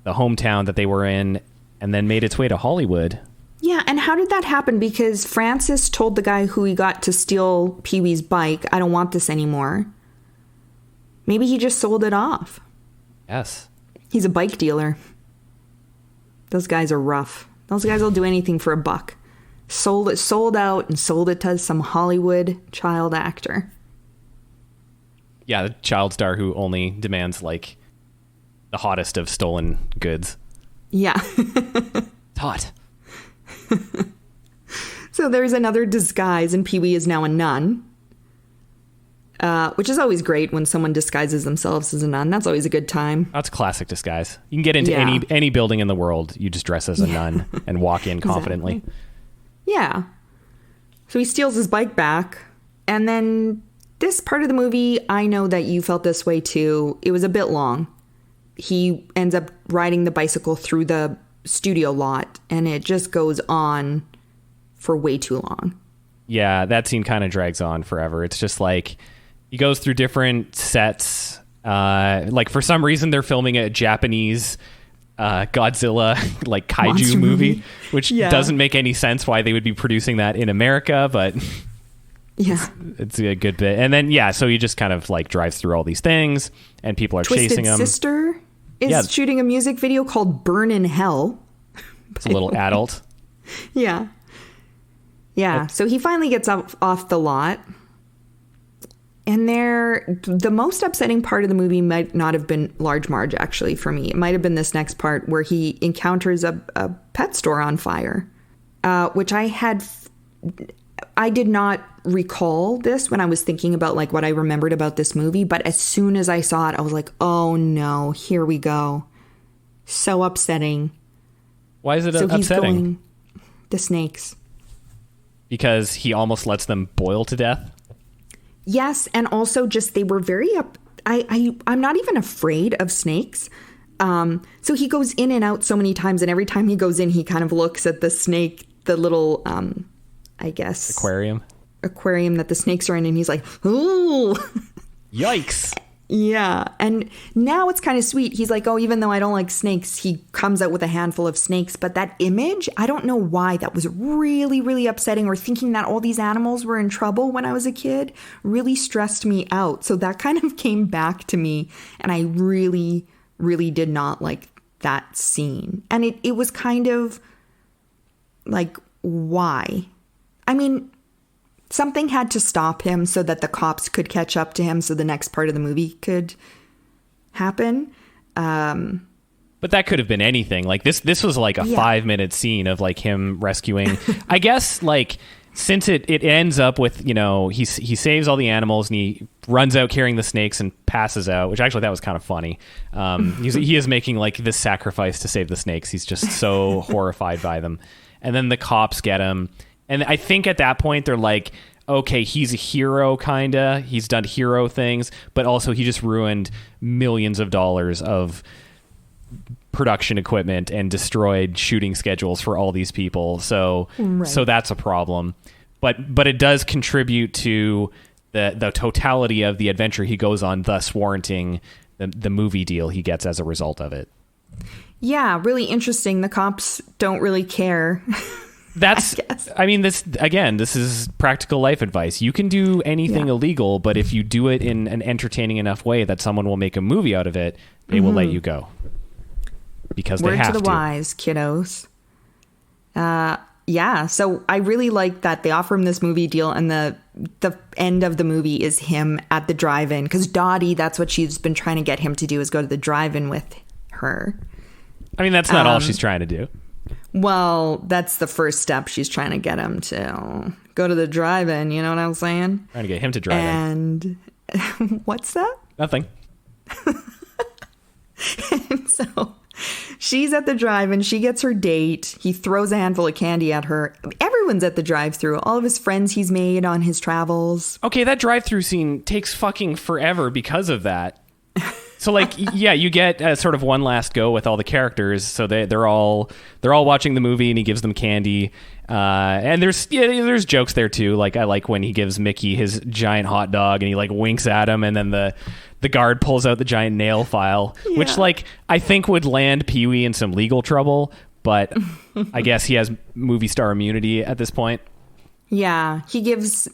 hometown that they were in and then made its way to Hollywood. Yeah, and how did that happen? Because Francis told the guy who he got to steal Pee-wee's bike, I don't want this anymore. Maybe he just sold it off. Yes. He's a bike dealer. Those guys are rough. Those guys will do anything for a buck. Sold out and sold it to some Hollywood child actor. Yeah, the child star who only demands like the hottest of stolen goods. Yeah. It's hot. So there's another disguise, and Pee-wee is now a nun. Which is always great when someone disguises themselves as a nun. That's always a good time. That's classic disguise. You can get into any building in the world. You just dress as a nun and walk in confidently. Exactly. Yeah. So he steals his bike back. And then this part of the movie, I know that you felt this way too. It was a bit long. He ends up riding the bicycle through the studio lot, and it just goes on for way too long. Yeah, that scene kind of drags on forever. It's just like he goes through different sets. Like for some reason they're filming a Japanese Godzilla like kaiju Monster movie, which doesn't make any sense why they would be producing that in America, but yeah, it's a good bit. And then so he just kind of like drives through all these things, and people are chasing him. Sister is shooting a music video called "Burn in Hell." It's a little adult. Yeah. So he finally gets off the lot. And the most upsetting part of the movie might not have been Large Marge, actually, for me. It might have been this next part where he encounters a pet store on fire, which I did not recall this when I was thinking about like what I remembered about this movie. But as soon as I saw it, I was like, oh no, here we go. So upsetting. Why is it upsetting? The snakes. Because he almost lets them boil to death? Yes, and also just they were very I'm not even afraid of snakes. So he goes in and out so many times, and every time he goes in, he kind of looks at the snake, the little, I guess... Aquarium that the snakes are in, and he's like, ooh! Yikes! Yeah, and now it's kind of sweet. He's like, oh, even though I don't like snakes, he comes out with a handful of snakes. But that image, I don't know why, that was really, really upsetting, or thinking that all these animals were in trouble when I was a kid really stressed me out. So that kind of came back to me, and I really, really did not like that scene. And it was kind of like, why? I mean... Something had to stop him so that the cops could catch up to him so the next part of the movie could happen. But that could have been anything. Like this was like a 5-minute scene of like him rescuing. I guess like since it ends up with, he saves all the animals and he runs out carrying the snakes and passes out, which actually that was kind of funny. He is making like this sacrifice to save the snakes. He's just so horrified by them. And then the cops get him. And I think at that point they're like, okay, he's a hero, kinda. He's done hero things, but also he just ruined millions of dollars of production equipment and destroyed shooting schedules for all these people. So that's a problem. But it does contribute to the totality of the adventure he goes on, thus warranting the movie deal he gets as a result of it. Yeah, really interesting. The cops don't really care. This is practical life advice. You can do anything illegal, but if you do it in an entertaining enough way that someone will make a movie out of it, they will let you go. Because they have to. Word to the wise, kiddos. So I really like that they offer him this movie deal, and the end of the movie is him at the drive-in. Because Dottie, that's what she's been trying to get him to do, is go to the drive-in with her. I mean, that's not all she's trying to do. Well, that's the first step. She's trying to get him to go to the drive-in. You know what I'm saying? Trying to get him to drive in. And what's that? Nothing. And so she's at the drive-in. She gets her date. He throws a handful of candy at her. Everyone's at the drive-thru. All of his friends he's made on his travels. Okay, that drive-thru scene takes fucking forever because of that. So like, yeah, you get sort of one last go with all the characters. So they're all watching the movie, and he gives them candy. And there's jokes there too. Like, I like when he gives Mickey his giant hot dog, and he like winks at him, and then the guard pulls out the giant nail file, which like I think would land Pee-wee in some legal trouble, but I guess he has movie star immunity at this point. Yeah, he gives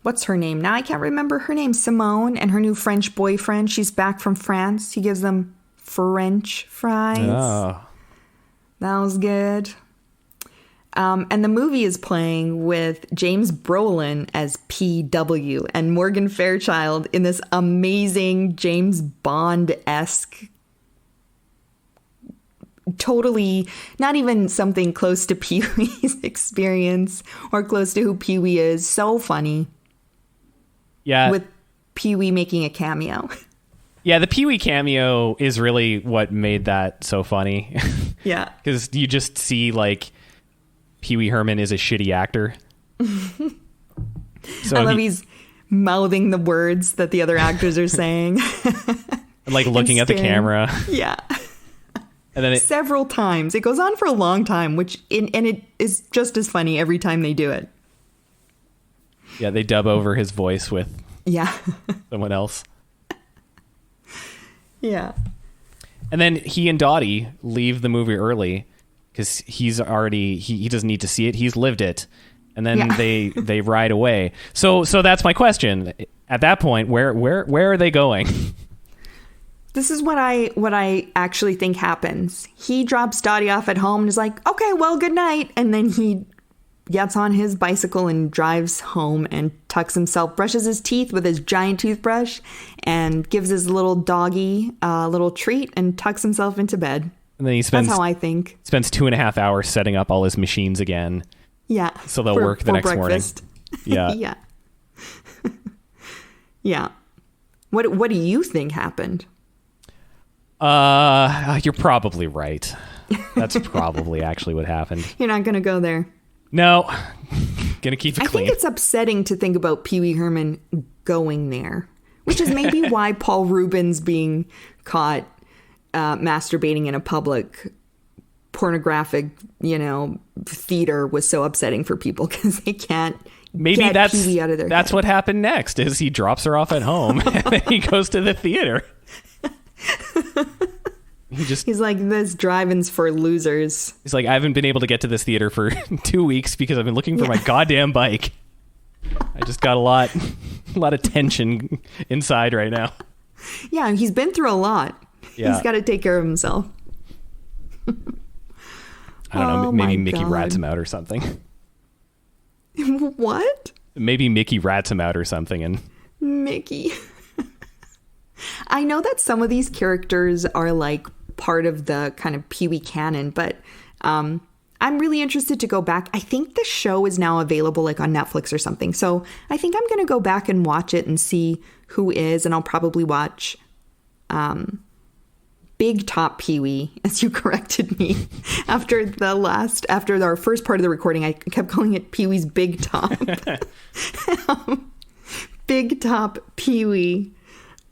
what's her name? Now I can't remember her name. Simone and her new French boyfriend. She's back from France. He gives them French fries. Oh. That was good. And the movie is playing with James Brolin as PW and Morgan Fairchild in this amazing James Bond-esque, totally not even something close to Pee-wee's experience or close to who Pee-wee is. So funny. Yeah. With Pee-wee making a cameo. Yeah, the Pee-wee cameo is really what made that so funny. Yeah. Because you just see, like, Pee-wee Herman is a shitty actor. So I love he's mouthing the words that the other actors are saying. Like, looking at the camera. Yeah. And then several times. It goes on for a long time, and it is just as funny every time they do it. Yeah, they dub over his voice with someone else. Yeah. And then he and Dottie leave the movie early because he's already he doesn't need to see it. He's lived it. And then they ride away. So that's my question. At that point, where are they going? This is what I actually think happens. He drops Dottie off at home and is like, okay, well, good night. And then he gets on his bicycle and drives home and tucks himself, brushes his teeth with his giant toothbrush, and gives his little doggy a little treat and tucks himself into bed. And then that's how I think. Spends 2.5 hours setting up all his machines again. Yeah. So they'll work the next breakfast. Morning. Yeah. Yeah. Yeah. What do you think happened? You're probably right. That's probably actually what happened. You're not going to go there. No. Gonna keep it clean. I think it's upsetting to think about Pee-wee Herman going there, which is maybe why Paul Rubens being caught masturbating in a public pornographic, theater was so upsetting for people because they can't get Pee-wee out of their that's head. What happened next is he drops her off at home and then he goes to the theater. He's like, this drive-in's for losers. He's like, I haven't been able to get to this theater for 2 weeks because I've been looking for my goddamn bike. I just got a lot of tension inside right now. Yeah, he's been through a lot. Yeah. He's got to take care of himself. I don't know. Maybe Mickey rats him out or something. What? Maybe Mickey rats him out or something. And Mickey. I know that some of these characters are like part of the kind of Pee-wee canon, but I'm really interested to go back. I think the show is now available like on Netflix or something. So I think I'm going to go back and watch it and see who is, and I'll probably watch Big Top Pee-wee, as you corrected me. After our first part of the recording, I kept calling it Pee-wee's Big Top. Big Top Pee-wee.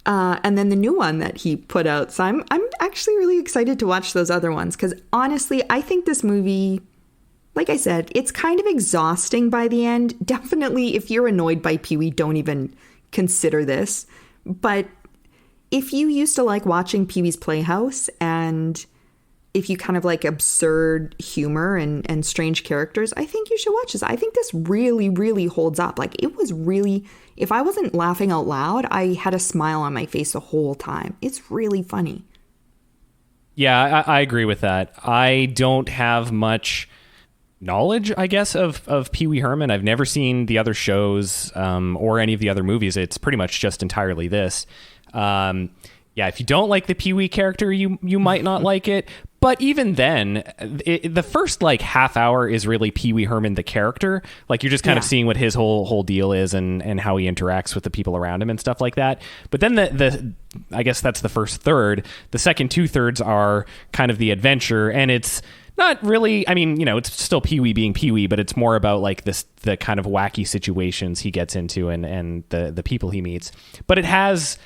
And then the new one that he put out. So I'm actually really excited to watch those other ones because honestly, I think this movie, like I said, it's kind of exhausting by the end. Definitely, if you're annoyed by Pee-wee, don't even consider this. But if you used to like watching Pee-wee's Playhouse and if you kind of like absurd humor and strange characters, I think you should watch this. I think this really, really holds up. Like it was really, if I wasn't laughing out loud, I had a smile on my face the whole time. It's really funny. Yeah, I agree with that. I don't have much knowledge, I guess, of Pee-wee Herman. I've never seen the other shows or any of the other movies. It's pretty much just entirely this. Yeah, if you don't like the Pee-wee character, you might not like it. But even then, the first like half hour is really Pee Wee Herman, the character. Like you're just kind of seeing what his whole deal is and how he interacts with the people around him and stuff like that. But then the I guess that's the first third. The second 2/3 are kind of the adventure, and it's not really, I mean, it's still Pee Wee being Pee Wee, but it's more about like the kind of wacky situations he gets into and the people he meets. But it has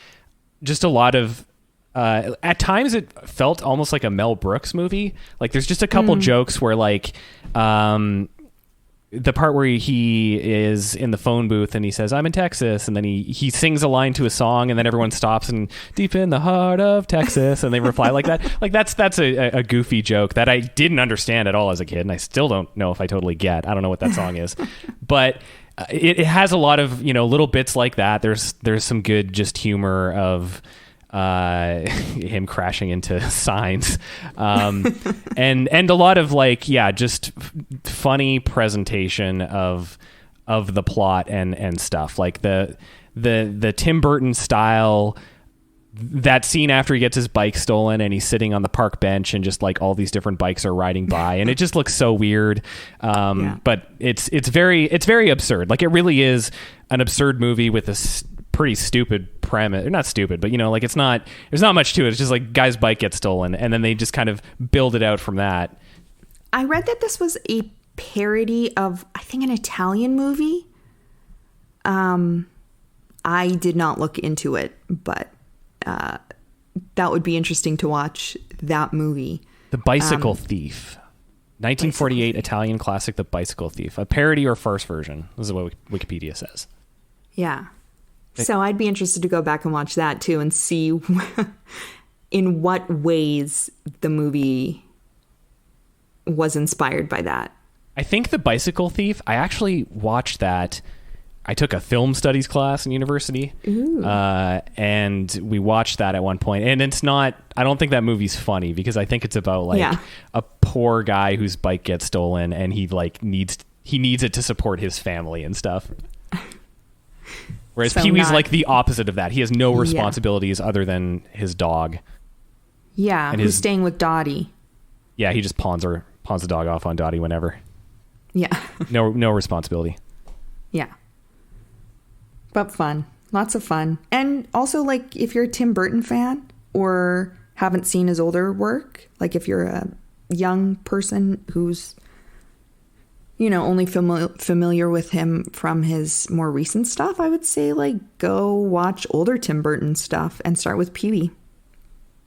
just a lot of, at times it felt almost like a Mel Brooks movie. Like there's just a couple jokes where like, the part where he is in the phone booth and he says, "I'm in Texas," and then he sings a line to a song, and then everyone stops and "Deep in the heart of Texas," and they reply like that. Like that's a goofy joke that I didn't understand at all as a kid, and I still don't know if I totally get. I don't know what that song is, but it has a lot of little bits like that. There's some good just humor of him crashing into signs, and a lot of like just funny presentation of the plot and stuff, like the Tim Burton style. That scene after he gets his bike stolen and he's sitting on the park bench and just like all these different bikes are riding by and it just looks so weird. But it's very absurd. Like it really is an absurd movie with a pretty stupid premise. Not stupid, but like there's not much to it. It's just like guy's bike gets stolen and then they just kind of build it out from that. I read that this was a parody of, I think, an Italian movie. I did not look into it, but that would be interesting to watch that movie. The Bicycle Thief. 1948 Italian classic, The Bicycle Thief. A parody or farce version. This is what Wikipedia says. Yeah. So I'd be interested to go back and watch that too and see in what ways the movie was inspired by that. I think The Bicycle Thief, I actually watched that. I took a film studies class in university, and we watched that at one point. And it's not, I don't think that movie's funny because I think it's about like a poor guy whose bike gets stolen and he like needs it to support his family and stuff. Whereas Pee Wee's like the opposite of that. He has no responsibilities other than his dog. Yeah, and who's staying with Dottie. Yeah, he just pawns the dog off on Dottie whenever. Yeah. No responsibility. Yeah. But fun. Lots of fun. And also, like, if you're a Tim Burton fan or haven't seen his older work, like if you're a young person who's, only familiar with him from his more recent stuff, I would say, like, go watch older Tim Burton stuff and start with Pee Wee.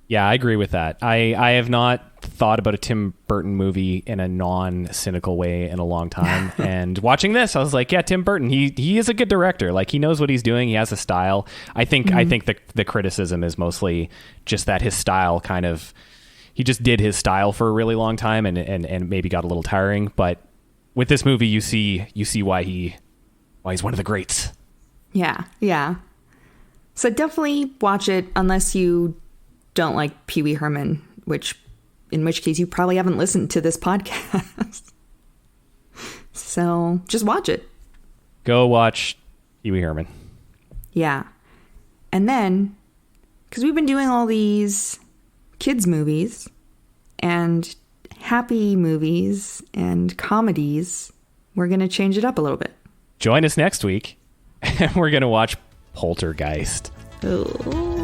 Yeah, I agree with that. I have not thought about a Tim Burton movie in a non-cynical way in a long time. And watching this, I was like, yeah, Tim Burton, he is a good director. Like, he knows what he's doing. He has a style. I think the criticism is mostly just that his style kind of, he just did his style for a really long time and maybe got a little tiring. But with this movie, you see why he's one of the greats. Yeah, yeah. So definitely watch it unless you don't like Pee Wee Herman, in which case you probably haven't listened to this podcast. So just watch it. Go watch Pee Wee Herman. Yeah. And then, because we've been doing all these kids movies and happy movies and comedies, we're going to change it up a little bit. Join us next week and we're going to watch Poltergeist. Oh.